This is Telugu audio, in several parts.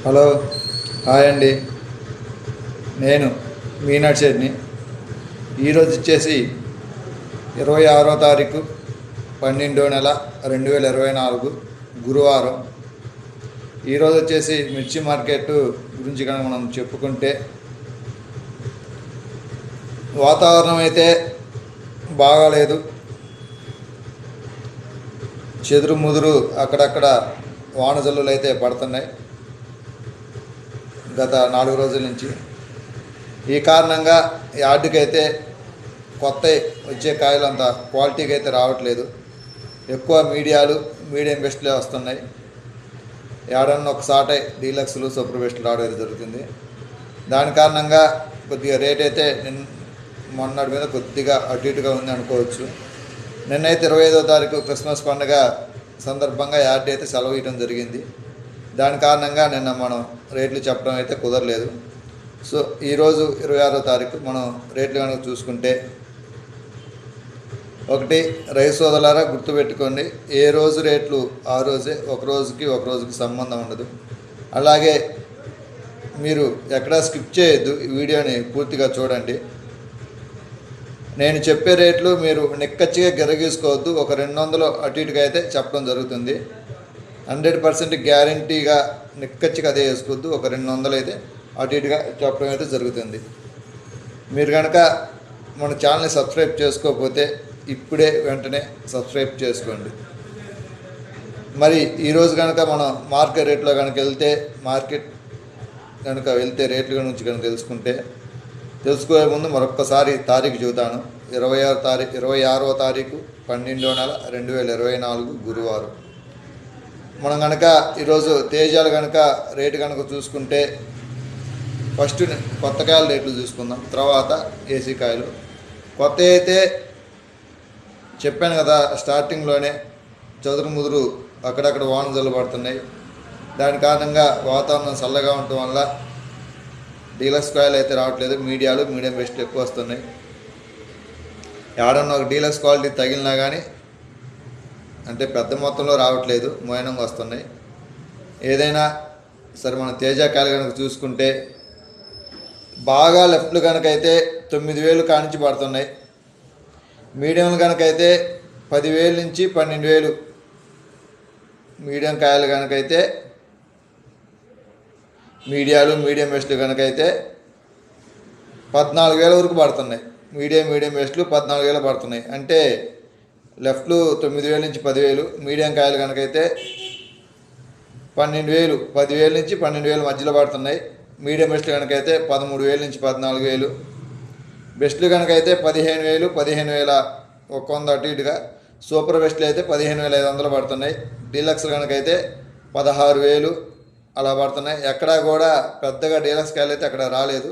హలో, హాయ్ అండి. నేను మీనాటి శెట్టిని. ఈరోజు వచ్చేసి 26వ తారీఖు 12వ నెల 2024 గురువారం. ఈరోజు వచ్చేసి మిర్చి మార్కెట్ గురించి కనుక మనం చెప్పుకుంటే, వాతావరణం అయితే బాగాలేదు. చెదురు ముదురు అక్కడక్కడ వానజల్లులు అయితే పడుతున్నాయి గత 4 రోజుల నుంచి. ఈ కారణంగా యార్డుకైతే కొత్త వచ్చే కాయలు అంత క్వాలిటీకి అయితే రావట్లేదు. ఎక్కువ మీడియం బెస్ట్లే వస్తున్నాయి. ఏడన్నా ఒకసారి డీలక్స్లు సూపర్ బెస్ట్లు రావడం జరుగుతుంది. దాని కారణంగా కొద్దిగా రేట్ అయితే మొన్నటి మీద కొద్దిగా అటు ఇటుగా ఉంది అనుకోవచ్చు. నిన్నైతే 25వ తారీఖు క్రిస్మస్ పండుగ సందర్భంగా యార్డ్ అయితే సెలవు ఇవ్వడం జరిగింది. దాని కారణంగా నిన్న మనం రేట్లు చెప్పడం అయితే కుదరలేదు. సో ఈరోజు 26వ తారీఖు మనం రేట్లు కనుక చూసుకుంటే, ఒకటి రైతు సోదరులారా గుర్తుపెట్టుకోండి, ఏ రోజు రేట్లు ఆ రోజే, ఒక రోజుకి సంబంధం ఉండదు. అలాగే మీరు ఎక్కడా స్కిప్ చేయొద్దు, ఈ వీడియోని పూర్తిగా చూడండి. నేను చెప్పే రేట్లు మీరు నిక్కచ్చిగా గిరగీసుకోవద్దు. ఒక 200 అటు ఇటుగా అయితే చెప్పడం జరుగుతుంది. 100% గ్యారంటీగా నిక్కచ్చిగా అదే వేసుకోవద్దు. ఒక 200 అయితే అటు ఇటుగా చెప్పడం అయితే జరుగుతుంది. మీరు కనుక మన ఛానల్ని సబ్స్క్రైబ్ చేసుకోకపోతే ఇప్పుడే వెంటనే సబ్స్క్రైబ్ చేసుకోండి. మరి ఈరోజు కనుక మనం మార్కెట్ రేట్లో కనుక వెళ్తే రేట్ల గురించి కనుక తెలుసుకోే ముందు మరొక్కసారి తారీఖు చెబుతాను. 26వ తారీఖు 12వ నెల 2024 గురువారం. మనం కనుక ఈరోజు తేజాలు కనుక రేటు కనుక చూసుకుంటే, ఫస్ట్ కొత్త కాయల రేట్లు చూసుకుందాం, తర్వాత ఏసీ కాయలు. కొత్త అయితే చెప్పాను కదా స్టార్టింగ్లోనే, చదురు ముదురు అక్కడక్కడ వాన జల్లు పడుతున్నాయి. దాని కారణంగా వాతావరణం చల్లగా ఉండటం వల్ల డీలక్స్ కాయలు అయితే రావట్లేదు. మీడియం బెస్ట్ ఎక్కువ వస్తున్నాయి. ఏడన్నా ఒక డీలక్స్ క్వాలిటీ తగిలినా కానీ అంటే పెద్ద మొత్తంలో రావట్లేదు, మోయనంగా వస్తున్నాయి. ఏదైనా సరే మనం తేజ కాయలు కనుక చూసుకుంటే, బాగా లెఫ్ట్లు కనుకైతే 9,000 కానించి పడుతున్నాయి. మీడియంలు కనుకైతే 10,000 నుంచి 12,000. మీడియం కాయలు కనుకైతే మీడియం బెస్ట్లు కనుకైతే 14,000 వరకు పడుతున్నాయి. మీడియం బెస్ట్లు 14,000 పడుతున్నాయి. అంటే లెఫ్ట్లు 9,000 నుంచి 10,000. మీడియం కాయలు కనుకైతే 12,000, 10,000 నుంచి 12,000 మధ్యలో పడుతున్నాయి. మీడియం బెస్ట్లు కనుకైతే 13,000 నుంచి 14,000. బెస్ట్లు కనుకైతే 15,000, 15,100 అటు ఇటుగా. సూపర్ బెస్ట్లు అయితే 15,500 పడుతున్నాయి. డీలక్స్ కనుకైతే 16,000 అలా పడుతున్నాయి. ఎక్కడా కూడా పెద్దగా డీలక్స్ కాయలు అయితే అక్కడ రాలేదు.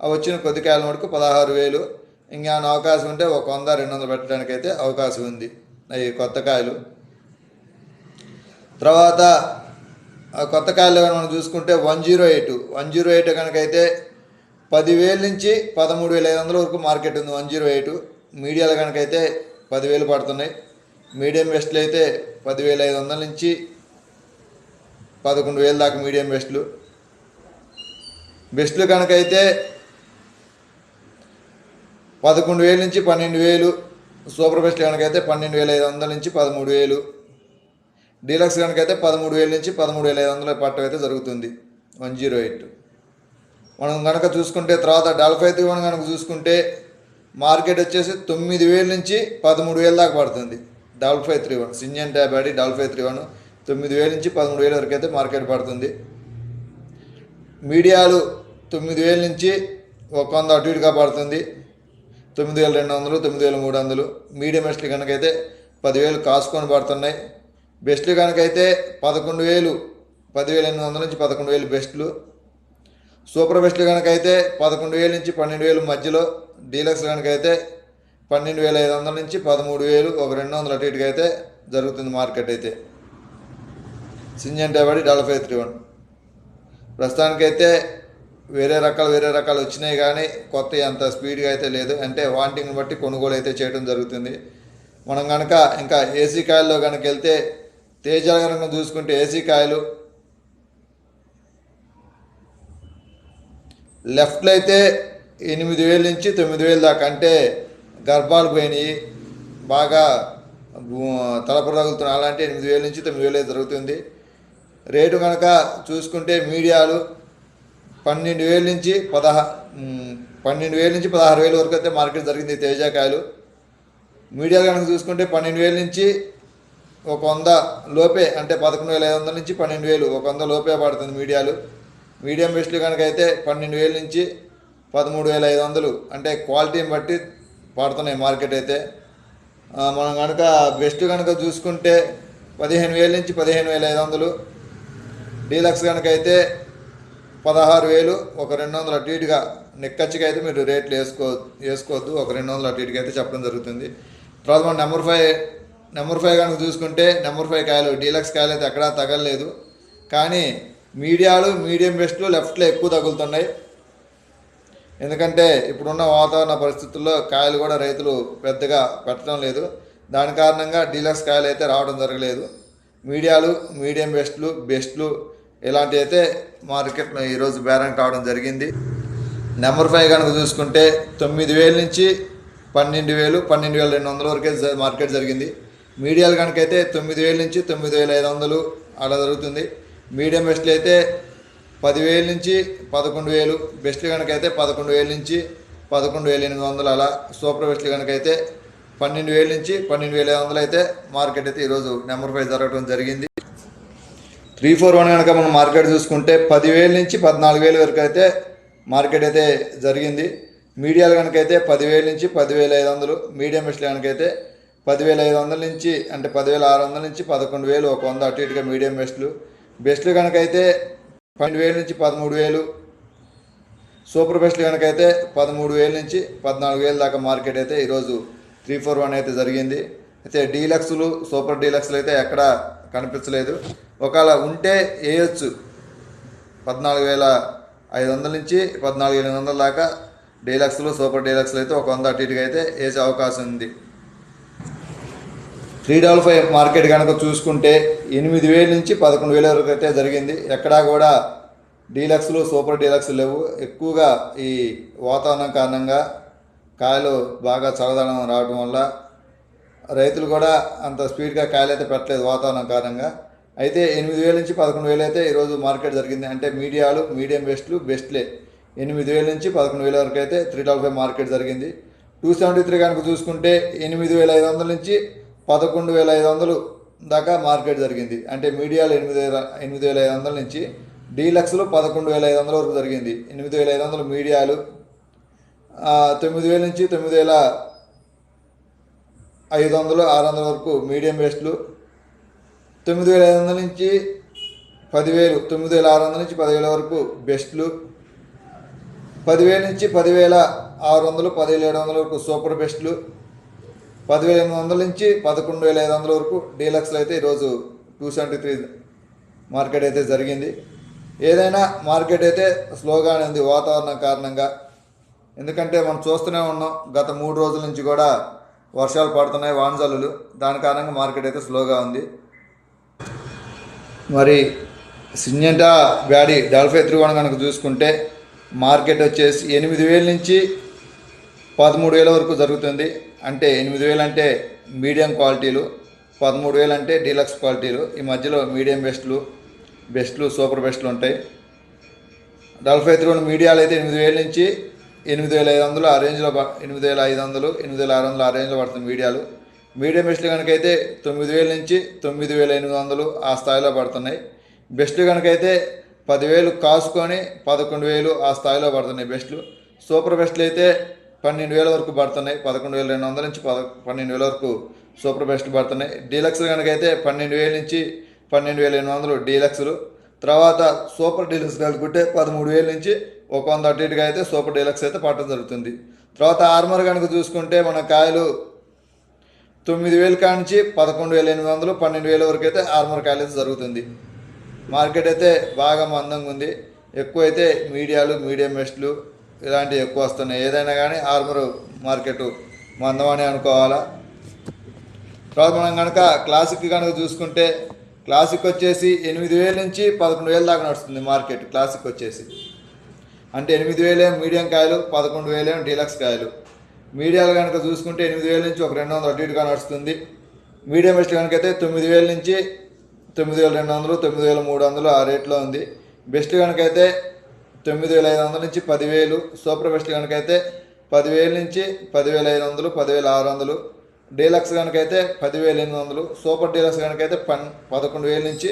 అవి వచ్చిన కొద్ది కాయల మటుకు 16,000. ఇంకేమైనా అవకాశం ఉంటే 100-200 పెట్టడానికి అయితే అవకాశం ఉంది అవి కొత్త కాయలు. తర్వాత కొత్త కాయలు మనం చూసుకుంటే 108 కనుకైతే 10,000 నుంచి 13,500 వరకు మార్కెట్ ఉంది. 108 మీడియాలు కనుకైతే 10,000 పడుతున్నాయి. మీడియం బెస్ట్లు అయితే 10,500 నుంచి 11,000 దాకా మీడియం బెస్ట్లు కనుకైతే 11,000 నుంచి 12,000. సూపర్ బెస్ట్లు కనుకైతే 12,500 నుంచి 13,000. డీలక్స్ కనుకైతే 13,000 నుంచి 13,500 పట్టడం అయితే జరుగుతుంది. 108 మనం కనుక చూసుకుంటే, తర్వాత 45 కనుక చూసుకుంటే మార్కెట్ వచ్చేసి 9,000 నుంచి 13,000 దాకా పడుతుంది. 4531 సింజన్ ట్యాబాడి 4531 9,000 నుంచి 13,000 వరకు అయితే మార్కెట్ పడుతుంది. మీడియాలు 9,000 నుంచి 100 అటు ఇటుగా పడుతుంది. 9,200, 9,300. మీడియం బెస్ట్లు కనుకైతే 10,000 కాసుకొని పడుతున్నాయి. బెస్ట్లు కనుకైతే 11,000, 10,800 నుంచి 11,000 బెస్ట్లు. సూపర్ బెస్ట్లు కనుకైతే 11,000 నుంచి 12,000 మధ్యలో. డీలక్స్ కనుకైతే 12,500 నుంచి 13,000, ఒక 200 అటు ఇటుగా అయితే జరుగుతుంది మార్కెట్ అయితే. సింజన్ ట్యాబాడి 4531 ప్రస్తుతానికైతే వేరే రకాలు వచ్చినాయి, కానీ కొత్త అంత స్పీడ్గా అయితే లేదు. అంటే వాంటింగ్ని బట్టి కొనుగోలు అయితే చేయడం జరుగుతుంది. మనం కనుక ఇంకా ఏసీ కాయల్లో కనుక వెళ్తే తేజ కనుక చూసుకుంటే ఏసీ కాయలు లెఫ్ట్లో అయితే 8,000 నుంచి 9,000 దాకా, అంటే గర్భాలు పోయినాయి, బాగా తలపర తగులుతున్నాయి, అలాంటి 8,000 నుంచి 9,000 జరుగుతుంది. రేటు కనుక చూసుకుంటే మీడియాలు 12,000 నుంచి 16,000 వరకు అయితే మార్కెట్ జరిగింది తేజాకాయలు. మీడియాలు కనుక చూసుకుంటే 12,000 నుంచి 100 లోపే, అంటే 11,500 నుంచి 12,000, 100 లోపే పడుతుంది మీడియాలు. మీడియం బెస్ట్లు కనుక అయితే 12,000 నుంచి 13,500, అంటే క్వాలిటీని బట్టి పడుతున్నాయి మార్కెట్ అయితే. మనం కనుక బెస్ట్ కనుక చూసుకుంటే 15,000 నుంచి 15,500, డీలక్స్ కనుక అయితే 16,000, ఒక 200 అటు ఇటుగా నిక్కచ్చిగా అయితే మీరు రేట్లు వేసుకోవద్దు, ఒక 200 అటు ఇటుగా అయితే చెప్పడం జరుగుతుంది. తర్వాత మనం నెంబర్ 5 కనుక చూసుకుంటే నెంబర్ 5 కాయలు డీలక్స్ కాయలు అయితే ఎక్కడా తగలలేదు, కానీ మీడియాలు మీడియం బెస్ట్లు లెఫ్ట్లో ఎక్కువ తగులుతున్నాయి. ఎందుకంటే ఇప్పుడున్న వాతావరణ పరిస్థితుల్లో కాయలు కూడా రైతులు పెద్దగా పెట్టడం లేదు, దాని కారణంగా డీలక్స్ కాయలు అయితే రావడం జరగలేదు. మీడియాలు మీడియం బెస్ట్లు ఇలాంటివి అయితే మార్కెట్లో ఈరోజు బేరం కావడం జరిగింది. నెంబర్ 5 కనుక చూసుకుంటే 9,000 నుంచి 12,000, 12,200 వరకే మార్కెట్ జరిగింది. మీడియాలు కనుకైతే 9,000 నుంచి 9,500 అలా జరుగుతుంది. మీడియం బెస్ట్లు అయితే 10,000 నుంచి 11,000, బెస్ట్లు కనుకైతే 11,000 నుంచి 11,800 అలా. సూపర్ బెస్ట్లు కనుకైతే 12,000 నుంచి 12,500 అయితే మార్కెట్ అయితే ఈరోజు నెంబర్ 5 జరగడం జరిగింది. 341 కనుక మనం మార్కెట్ చూసుకుంటే 10,000 నుంచి 14,000 వరకు అయితే మార్కెట్ అయితే జరిగింది. మీడియాలు కనుకైతే 10,000 నుంచి 10,500, మీడియం బెస్ట్లు కనుకైతే 10,500 నుంచి, అంటే 10,600 నుంచి 11,000, 100 అటు ఇటుగా మీడియం బెస్ట్లు కనుకైతే 12,000 నుంచి 13,000, సూపర్ బెస్ట్లు కనుకైతే 13,000 నుంచి 14,000 దాకా మార్కెట్ అయితే ఈరోజు 341 అయితే జరిగింది. అయితే డీలక్స్లు సూపర్ డీలక్స్లు అయితే ఎక్కడా కనిపించలేదు. ఒకవేళ ఉంటే వేయచ్చు, 14,500 నుంచి 14,800 దాకా డీలక్స్లు సూపర్ డీలక్స్లు అయితే 100 అటు ఇటుగా అయితే వేసే అవకాశం ఉంది. 355 మార్కెట్ కనుక చూసుకుంటే 8,000 నుంచి 11,000 వరకు అయితే జరిగింది. ఎక్కడా కూడా డీలక్స్లు సూపర్ డీలక్స్లు లేవు. ఎక్కువగా ఈ వాతావరణం కారణంగా కాయలు బాగా చల్లదనం రావడం వల్ల రైతులు కూడా అంత స్పీడ్గా కాయలు అయితే పెట్టలేదు వాతావరణం కారణంగా. అయితే 8,000 నుంచి 11,000 అయితే ఈరోజు మార్కెట్ జరిగింది. అంటే మీడియాలు మీడియం బెస్ట్లే 8,000 నుంచి 11,000 వరకు అయితే 355 మార్కెట్ జరిగింది. 273 కనుక చూసుకుంటే 8,500 నుంచి 11,500 దాకా మార్కెట్ జరిగింది. అంటే మీడియాలు 8,500 నుంచి, డీలక్స్లు 11,500 వరకు జరిగింది. 8,500 మీడియాలు, 9,000 నుంచి 9,500, 600 వరకు మీడియం బెస్ట్లు, 9,500 నుంచి 10,000, 9,600 నుంచి 10,000 వరకు బెస్ట్లు, 10,000 నుంచి 10,600, 10,700 వరకు సూపర్ బెస్ట్లు, 10,800 నుంచి 11,500 వరకు డీలక్స్లు అయితే ఈరోజు 273 మార్కెట్ అయితే జరిగింది. ఏదైనా మార్కెట్ అయితే స్లోగానే ఉంది వాతావరణం కారణంగా. ఎందుకంటే మనం చూస్తూనే ఉన్నాం, గత 3 రోజుల నుంచి కూడా వర్షాలు పడుతున్నాయి, వానజల్లులు, దాని కారణంగా మార్కెట్ అయితే స్లోగా ఉంది. మరి సింజంటా బ్యాడీ డాల్ఫై 3 కనుక చూసుకుంటే మార్కెట్ వచ్చేసి 8,000 నుంచి 13,000 వరకు జరుగుతుంది. అంటే 8,000 అంటే మీడియం క్వాలిటీలు, 13,000 అంటే డీలక్స్ క్వాలిటీలు. ఈ మధ్యలో మీడియం బెస్ట్లు సూపర్ బెస్ట్లు ఉంటాయి. 43 మీడియాలు అయితే 8,000 నుంచి 8,500 ఆ రేంజ్లో, 8,500, 8,600 ఆ రేంజ్లో పడుతుంది మీడియాలు. మీడియం బెస్ట్లు కనుకైతే 9,000 నుంచి 9,800 ఆ స్థాయిలో పడుతున్నాయి. బెస్ట్లు కనుకైతే 10,000 కాసుకొని 11,000 ఆ స్థాయిలో పడుతున్నాయి బెస్ట్లు. సూపర్ బెస్ట్లు అయితే 12,000 వరకు పడుతున్నాయి, 11,200 నుంచి 12,000 వరకు సూపర్ బెస్ట్లు పడుతున్నాయి. డీలక్స్లు కనుకైతే 12,000 నుంచి 12,800 డీలక్స్లు. తర్వాత సూపర్ డీలక్స్ కలుపుకుంటే 13,000 నుంచి 100 అటు ఇటుగా అయితే సూపర్ డీలక్స్ అయితే పడటం జరుగుతుంది. తర్వాత ఆర్మర్ కనుక చూసుకుంటే మన కాయలు 9,000 కానించి 11,800, 12,000 వరకు అయితే ఆర్మర్ కాయలు అయితే జరుగుతుంది. మార్కెట్ అయితే బాగా మందంగా ఉంది. ఎక్కువైతే మీడియాలు మీడియం బెస్ట్లు ఇలాంటివి ఎక్కువ వస్తున్నాయి. ఏదైనా కానీ ఆర్మర్ మార్కెట్ మందమని అనుకోవాలా. తర్వాత మనం కనుక క్లాసిక్ కనుక చూసుకుంటే క్లాసిక్ వచ్చేసి 8,000 నుంచి 11,000 దాకా నడుస్తుంది మార్కెట్. క్లాసిక్ వచ్చేసి అంటే 8,000 మీడియం కాయలు, 11,000 డీలక్స్ కాయలు. మీడియాలు కనుక చూసుకుంటే 8,000 నుంచి ఒక 200 అటు ఇటుగా నడుస్తుంది. మీడియం బెస్ట్ కనుకైతే 9,000 నుంచి 9,200, 9,300 ఆ రేట్లో ఉంది. బెస్ట్ కనుకైతే 9,500 నుంచి 10,000. సూపర్ బెస్ట్ కనుకైతే 10,000 నుంచి 10,500, 10,600. డీలక్స్ కనుకైతే 10,800. సూపర్ డీలక్స్ కనుకైతే 11,000 నుంచి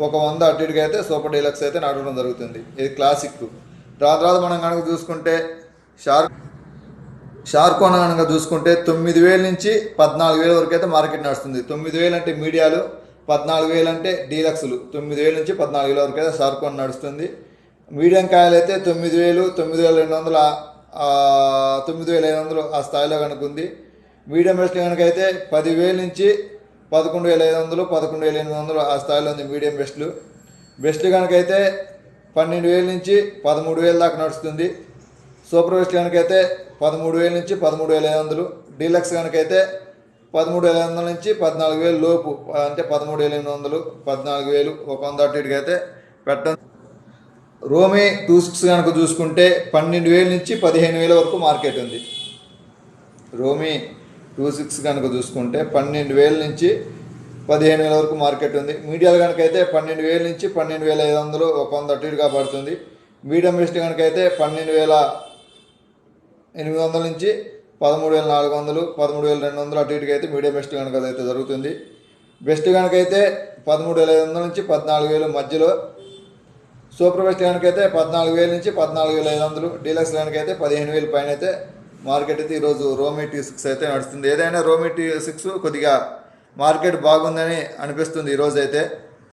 ఒక 100 అటు ఇటుగా అయితే సూపర్ డీలక్స్ అయితే నడవడం జరుగుతుంది. ఇది క్లాసిక్. తర్వాత మనం కనుక చూసుకుంటే షార్కోన కనుక చూసుకుంటే 9,000 నుంచి 14,000 వరకు అయితే మార్కెట్ నడుస్తుంది. 9,000 అంటే మీడియాలు, 14,000 అంటే డీలక్స్లు. 9,000 నుంచి 14,000 వరకు అయితే షార్కోన నడుస్తుంది. మీడియం కాయలు అయితే 9,000, 9,200, 9,500 ఆ స్థాయిలో కనుక ఉంది. మీడియం బెస్ట్ కనుక అయితే 10,000 నుంచి 11,500, 11,800 ఆ స్థాయిలో ఉంది మీడియం బెస్ట్లు. బెస్ట్ కనుకైతే 12,000 నుంచి 13,000 దాకా నడుస్తుంది. సూపర్ బెస్ట్ కనుకైతే 13,000 నుంచి 13,500. డీలక్స్ కనుకైతే 13,500 నుంచి 14,000 లోపు, అంటే 13,800, 14,000 ఒక 100 అటు ఇటుగా అయితే పెట్టడం. రోమి 26 కనుక చూసుకుంటే 12,000 నుంచి 15,000 వరకు మార్కెట్ ఉంది. రోమి 26 కనుక చూసుకుంటే 12,000 నుంచి 15,000 వరకు మార్కెట్ ఉంది. మీడియాలు కనుకైతే 12,000 నుంచి 12,500 ఒక 100 అటు ఇటుగా పడుతుంది. మీడియం బెస్ట్ కనుకైతే 12,800 నుంచి 13,400, 13,200 అటు ఇటుగా అయితే మీడియం బెస్ట్ కనుక అయితే జరుగుతుంది. బెస్ట్ కనుకైతే 13,500 నుంచి 14,000 మధ్యలో. సూపర్ బెస్ట్ కనుకైతే 14,000 నుంచి 14,500. డీలక్స్ కనుకైతే 15,000 పైన అయితే మార్కెట్ అయితే ఈరోజు రోమి T6 అయితే నడుస్తుంది. ఏదైనా రోమి T6 కొద్దిగా మార్కెట్ బాగుందని అనిపిస్తుంది ఈరోజు అయితే.